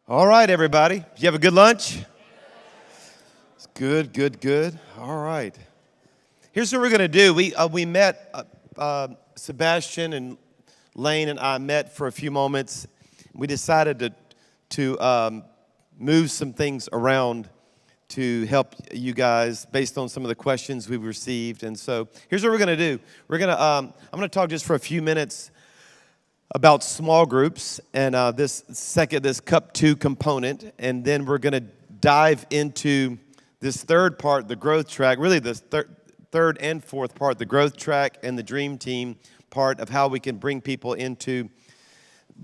All right, everybody. Did you have a good lunch? It's good, good, good. All right. Here's what we're going to do. We met, Sebastian and Lane and I met for a few moments. We decided to move some things around to help you guys based on some of the questions we've received. And so here's what we're going to do. I'm going to talk just for a few minutes about small groups and this Cup 2 component, and then we're going to dive into this third part, the growth track, really the third and fourth part, the growth track and the dream team part of how we can bring people into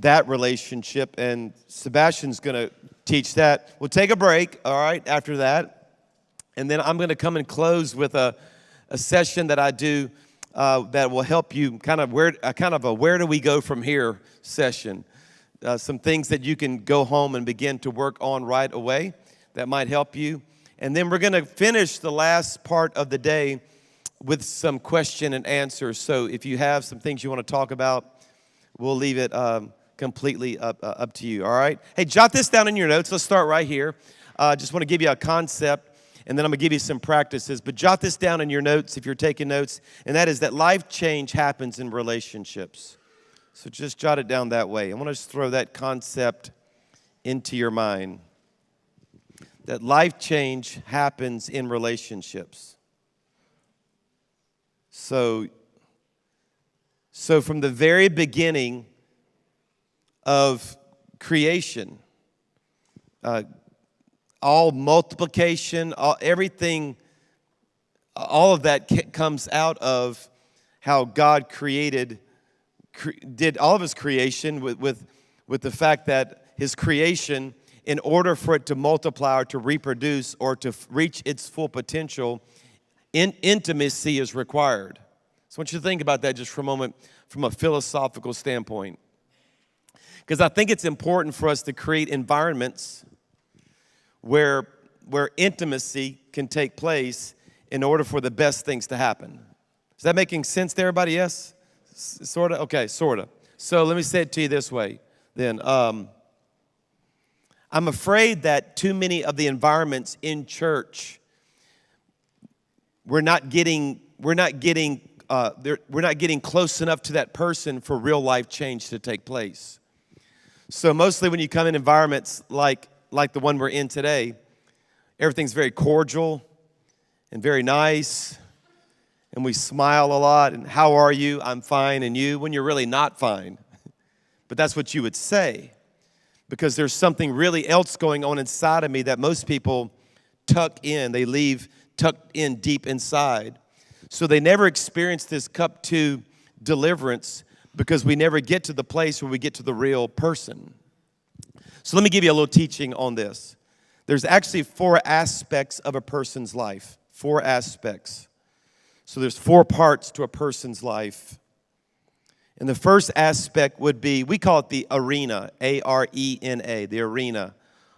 that relationship, and Sebastian's going to teach that. We'll take a break, all right, after that, and then I'm going to come and close with a session that I do that will help you kind of where do we go from here session. Some things that you can go home and begin to work on right away that might help you. And then we're going to finish the last part of the day with some question and answers. So if you have some things you want to talk about, we'll leave it completely up to you, all right? Hey, jot this down in your notes. Let's start right here. Just want to give you a concept, and then I'm going to give you some practices. But jot this down in your notes if you're taking notes, and that is that life change happens in relationships. So just jot it down that way. I want to just throw that concept into your mind, that life change happens in relationships. So from the very beginning of creation, all multiplication, everything, all of that comes out of how God did all of his creation with the fact that his creation, in order for it to multiply or to reproduce or to reach its full potential, intimacy is required. So I want you to think about that just for a moment from a philosophical standpoint. Because I think it's important for us to create environments where intimacy can take place in order for the best things to happen. Is that making sense to everybody? Yes? Sort of? Okay, sort of. So let me say it to you this way then. I'm afraid that too many of the environments in church, we're not getting close enough to that person for real life change to take place. So mostly when you come in environments like the one we're in today, everything's very cordial and very nice, and we smile a lot, and how are you? I'm fine, and you? When you're really not fine. But that's what you would say, because there's something really else going on inside of me that most people tuck in. They leave tucked in deep inside. So they never experience this Cup 2 deliverance because we never get to the place where we get to the real person. So let me give you a little teaching on this. There's actually 4 aspects of a person's life. 4 aspects. So there's 4 parts to a person's life. And the first aspect would be, we call it the arena, A-R-E-N-A, the arena.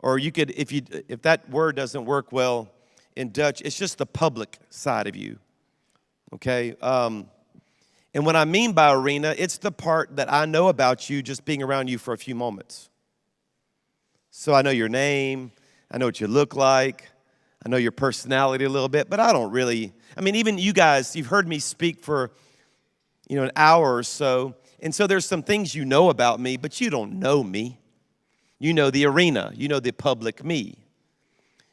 Or you could, if that word doesn't work well in Dutch, it's just the public side of you. Okay? And what I mean by arena, it's the part that I know about you just being around you for a few moments. So I know your name, I know what you look like, I know your personality a little bit, but I don't really, even you guys, you've heard me speak for, an hour or so, and so there's some things you know about me, but you don't know me. You know the arena, you know the public me.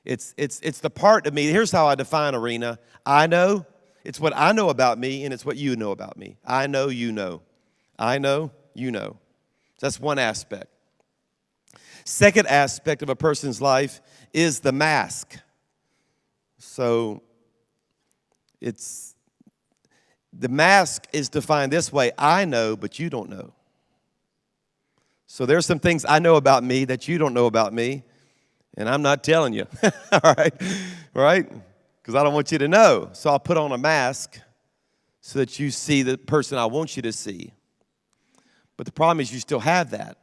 It's the part of me. Here's how I define arena. I know. It's what I know about me, and it's what you know about me. I know, you know. I know, you know. So that's one aspect. Second aspect of a person's life is the mask. So the mask is defined this way. I know, but you don't know. So there's some things I know about me that you don't know about me, and I'm not telling you. All right? Because I don't want you to know. So I'll put on a mask so that you see the person I want you to see. But the problem is you still have that.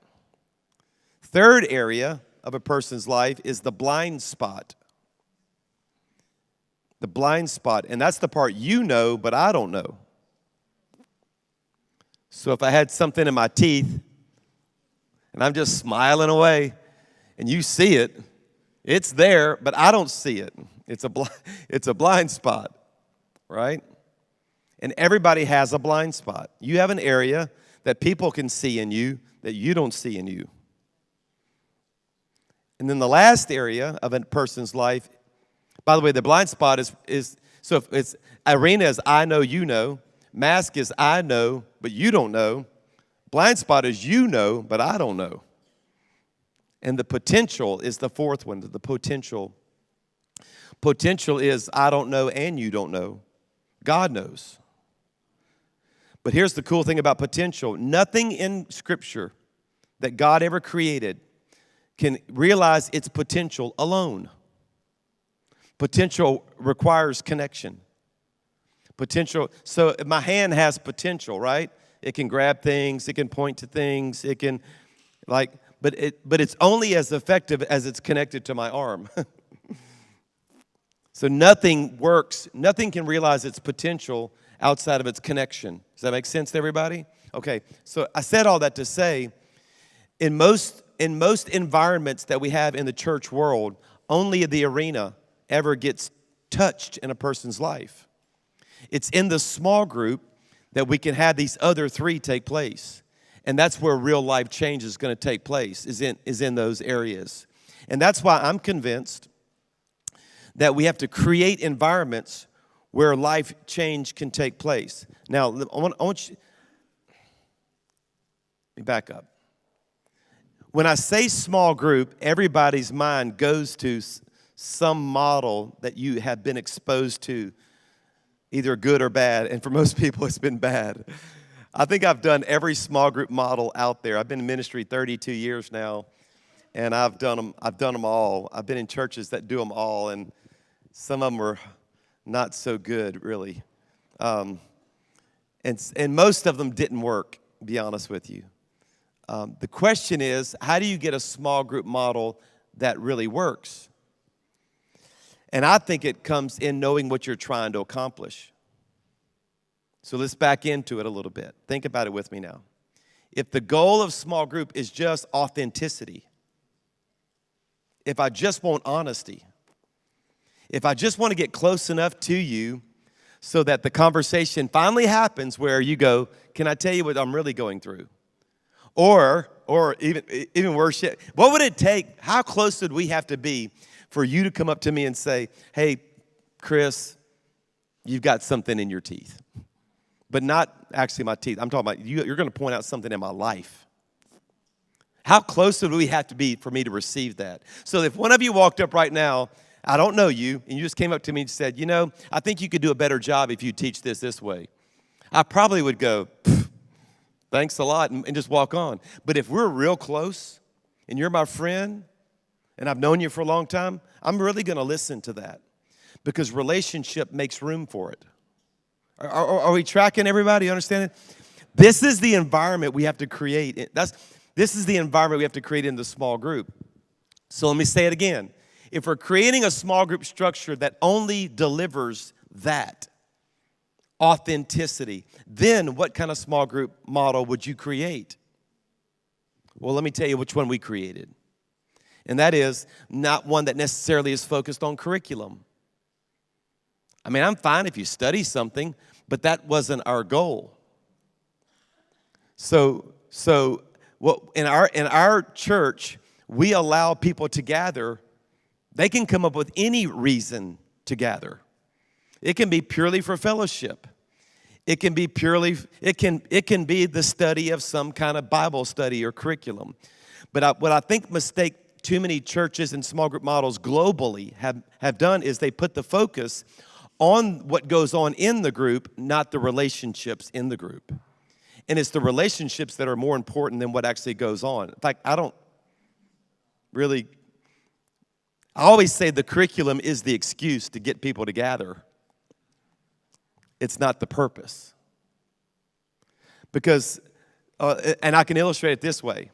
Third area of a person's life is the blind spot. The blind spot. And that's the part you know, but I don't know. So if I had something in my teeth and I'm just smiling away, and you see it. It's there, but I don't see it. It's a blind spot, right? And everybody has a blind spot. You have an area that people can see in you that you don't see in you. And then the last area of a person's life, by the way, the blind spot is so if it's arena is I know, you know. Mask is I know, but you don't know. Blind spot is you know, but I don't know. And the potential is the fourth one, the potential. Potential is I don't know and you don't know. God knows. But here's the cool thing about potential. Nothing in Scripture that God ever created can realize its potential alone. Potential requires connection. Potential, so my hand has potential, right? It can grab things, it can point to things, it can, but it's only as effective as it's connected to my arm. So nothing works, nothing can realize its potential outside of its connection. Does that make sense to everybody? Okay, so I said all that to say, in most environments that we have in the church world, only the arena ever gets touched in a person's life. It's in the small group that we can have these other three take place. And that's where real life change is going to take place, is in those areas. And that's why I'm convinced that we have to create environments where life change can take place. Now, I want you, let me back up. When I say small group, everybody's mind goes to some model that you have been exposed to, either good or bad, and for most people it's been bad. I think I've done every small group model out there. I've been in ministry 32 years now, and I've done them all. I've been in churches that do them all, and some of them are not so good, really. And most of them didn't work, to be honest with you. The question is, how do you get a small group model that really works? And I think it comes in knowing what you're trying to accomplish. So let's back into it a little bit. Think about it with me now. If the goal of small group is just authenticity, if I just want honesty, if I just want to get close enough to you so that the conversation finally happens where you go, can I tell you what I'm really going through? Or even worse yet, what would it take, how close would we have to be for you to come up to me and say, hey, Chris, you've got something in your teeth. But not actually my teeth. I'm talking about you're going to point out something in my life. How close would we have to be for me to receive that? So if one of you walked up right now, I don't know you, and you just came up to me and said, you know, I think you could do a better job if you teach this way. I probably would go, thanks a lot, and just walk on. But if we're real close, and you're my friend, and I've known you for a long time, I'm really going to listen to that because relationship makes room for it. Are we tracking everybody? You understand it? This is the environment we have to create. This is the environment we have to create in the small group. So let me say it again. If we're creating a small group structure that only delivers that authenticity, then what kind of small group model would you create? Well, let me tell you which one we created. And that is not one that necessarily is focused on curriculum. I mean, I'm fine if you study something, but that wasn't our goal. So what in our church, we allow people to gather. They can come up with any reason to gather. It can be purely for fellowship. It can be it can be the study of some kind of Bible study or curriculum. But what I think too many churches and small group models globally have done is they put the focus on what goes on in the group, not the relationships in the group. And it's the relationships that are more important than what actually goes on. In fact, I always say the curriculum is the excuse to get people to gather. It's not the purpose. Because, and I can illustrate it this way.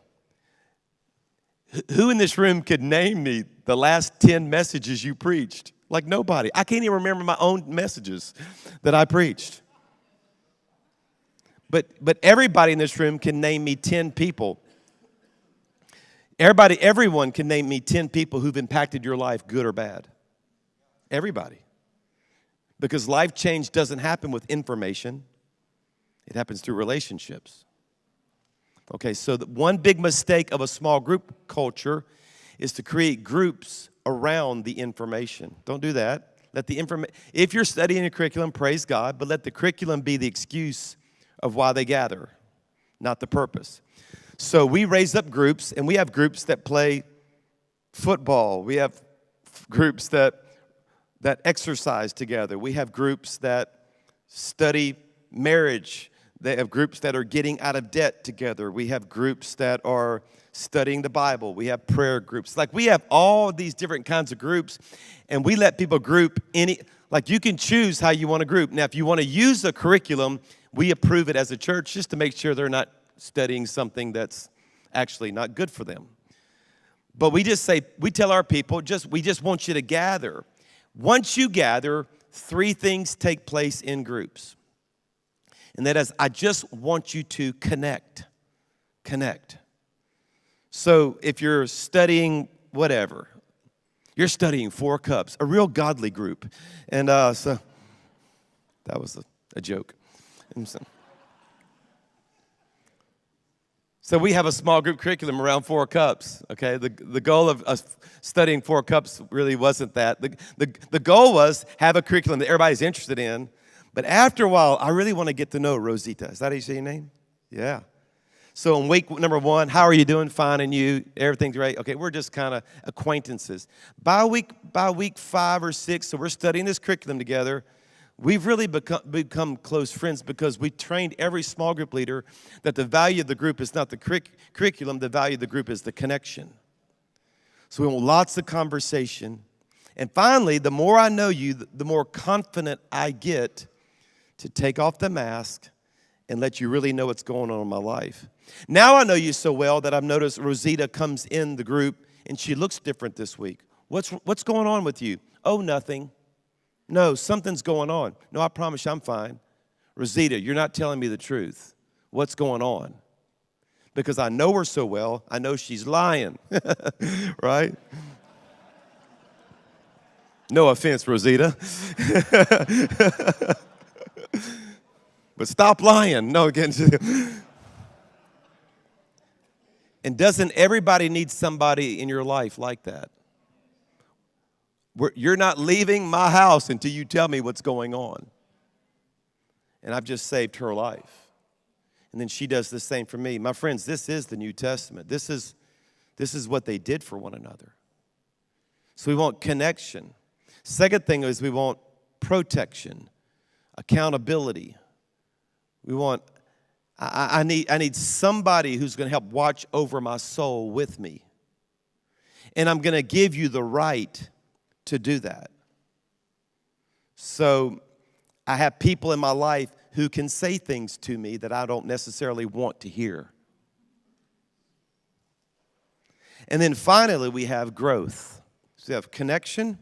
Who in this room could name me the last 10 messages you preached? Like nobody. I can't even remember my own messages that I preached. But everybody in this room can name me 10 people. Everyone can name me 10 people who've impacted your life, good or bad. Everybody. Because life change doesn't happen with information. It happens through relationships. Okay, so the one big mistake of a small group culture is to create groups around the information. Don't do that. If you're studying a curriculum, praise God, but let the curriculum be the excuse of why they gather, not the purpose. So we raise up groups, and we have groups that play football. We have groups that exercise together. We have groups that study marriage. They have groups that are getting out of debt together. We have groups that are studying the Bible. We have prayer groups. Like, we have all these different kinds of groups, and we let people group like, you can choose how you want to group. Now, if you want to use a curriculum, we approve it as a church just to make sure they're not studying something that's actually not good for them. But we tell our people, we just want you to gather. Once you gather, 3 things take place in groups. And that is, I just want you to connect. Connect. So if you're studying whatever, you're studying 4 Cups, a real godly group. And so that was a joke. So we have a small group curriculum around 4 Cups, okay? The goal of us studying 4 Cups really wasn't that. The goal was have a curriculum that everybody's interested in. But after a while, I really want to get to know Rosita. Is that how you say your name? Yeah. So in week number 1, how are you doing? Fine, and you? Everything's right? Okay, we're just kind of acquaintances. By week 5 or 6, so we're studying this curriculum together, we've really become close friends because we trained every small group leader that the value of the group is not the curriculum, the value of the group is the connection. So we want lots of conversation. And finally, the more I know you, the more confident I get to take off the mask and let you really know what's going on in my life. Now I know you so well that I've noticed Rosita comes in the group and she looks different this week. What's going on with you? Oh, nothing. No, something's going on. No, I promise you I'm fine. Rosita, you're not telling me the truth. What's going on? Because I know her so well, I know she's lying, right? No offense, Rosita. But stop lying. No, again. And doesn't everybody need somebody in your life like that? You're not leaving my house until you tell me what's going on. And I've just saved her life. And then she does the same for me. My friends, this is the New Testament. This is what they did for one another. So we want connection. Second thing is we want protection, accountability. We want, I need somebody who's going to help watch over my soul with me. And I'm going to give you the right to do that. So I have people in my life who can say things to me that I don't necessarily want to hear. And then finally, we have growth. So we have connection,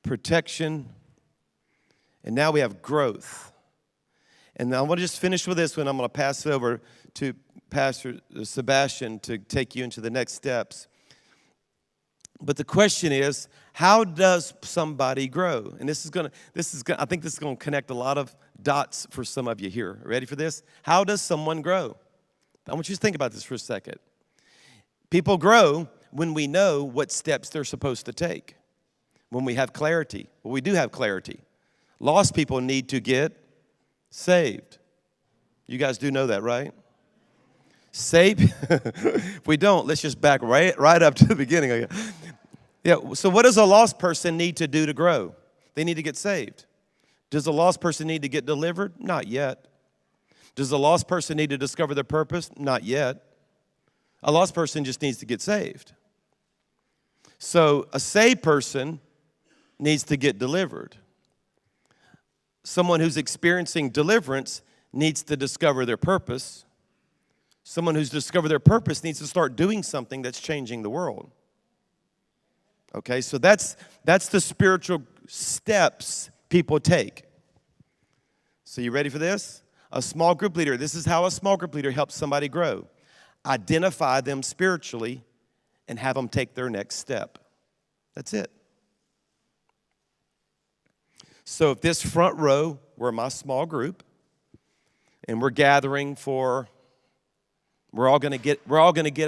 protection, and now we have growth. And I want to just finish with this one. I'm going to pass it over to Pastor Sebastian to take you into the next steps. But the question is, how does somebody grow? And I think this is going to connect a lot of dots for some of you here. Ready for this? How does someone grow? I want you to think about this for a second. People grow when we know what steps they're supposed to take. When we have clarity. Well, we do have clarity. Lost people need to get saved. You guys do know that, right? Saved? If we don't, let's just back right up to the beginning. Yeah, so what does a lost person need to do to grow? They need to get saved. Does a lost person need to get delivered? Not yet. Does a lost person need to discover their purpose? Not yet. A lost person just needs to get saved. So a saved person needs to get delivered. Someone who's experiencing deliverance needs to discover their purpose. Someone who's discovered their purpose needs to start doing something that's changing the world. Okay, so that's the spiritual steps people take. So you ready for this? A small group leader. This is how a small group leader helps somebody grow. identify them spiritually, and have them take their next step. That's it. So if this front row were my small group, and we're gathering for, we're all gonna get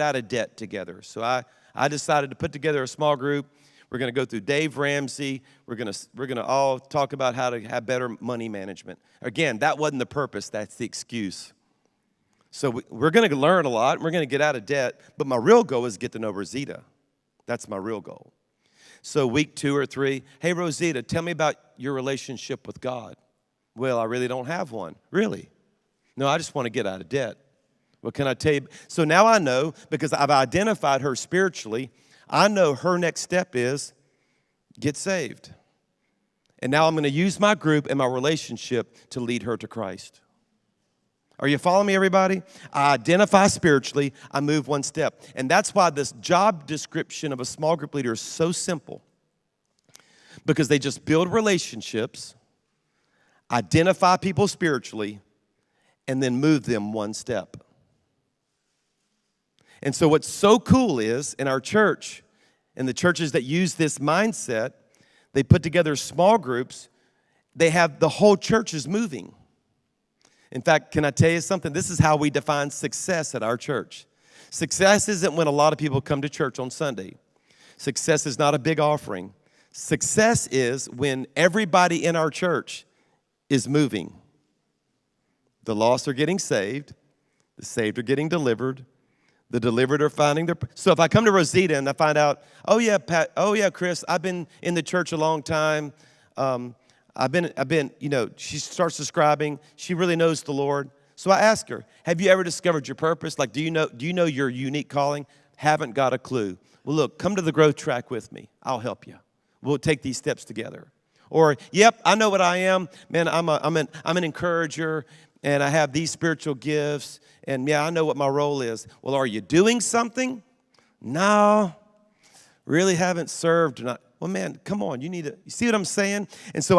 out of debt together. So I decided to put together a small group. We're gonna go through Dave Ramsey. We're gonna all talk about how to have better money management. Again, that wasn't the purpose, that's the excuse. So we're gonna learn a lot, we're gonna get out of debt, but my real goal is get to know Rosita. That's my real goal. So week 2 or 3, hey Rosita, tell me about your relationship with God. Well, I really don't have one. Really? No, I just want to get out of debt. Well, can I tell you? So now I know, because I've identified her spiritually, I know her next step is get saved. And now I'm going to use my group and my relationship to lead her to Christ. Are you following me, everybody? I identify spiritually, I move one step. And that's why this job description of a small group leader is so simple. Because they just build relationships, identify people spiritually, and then move them one step. And so what's so cool is, in our church, in the churches that use this mindset, they put together small groups. They have the whole church is moving. In fact, can I tell you something? This is how we define success at our church. Success isn't when a lot of people come to church on Sunday. Success is not a big offering. Success is when everybody in our church is moving. The lost are getting saved. The saved are getting delivered. The delivered are finding their... So if I come to Rosita and I find out, oh yeah, Pat, oh yeah, Chris, I've been in the church a long time. I've been, she starts describing, she really knows the Lord. So I ask her, have you ever discovered your purpose? Like, do you know your unique calling? Haven't got a clue. Well, look, come to the growth track with me. I'll help you. We'll take these steps together. Or, yep, I know what I am. Man, I'm an encourager, and I have these spiritual gifts, and yeah, I know what my role is. Well, are you doing something? No, really haven't served. Well, man, come on, you see what I'm saying? And so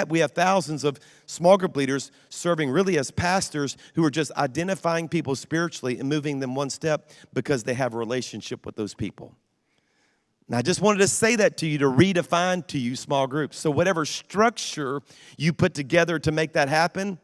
we have thousands of small group leaders serving really as pastors who are just identifying people spiritually and moving them one step because they have a relationship with those people. And I just wanted to say that to you, to redefine to you small groups. So whatever structure you put together to make that happen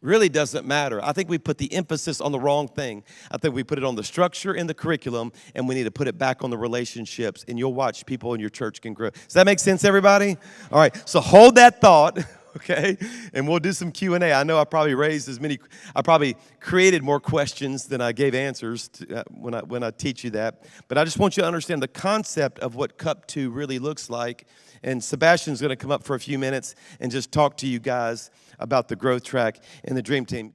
really doesn't matter. I think we put the emphasis on the wrong thing. I think we put it on the structure and the curriculum, and we need to put it back on the relationships, and you'll watch people in your church can grow. Does that make sense, everybody? All right, so hold that thought, okay? And we'll do some Q&A. I know I probably created more questions than I gave answers to, when I teach you that. But I just want you to understand the concept of what Cup 2 really looks like. And Sebastian's going to come up for a few minutes and just talk to you guys about the growth track and the dream team.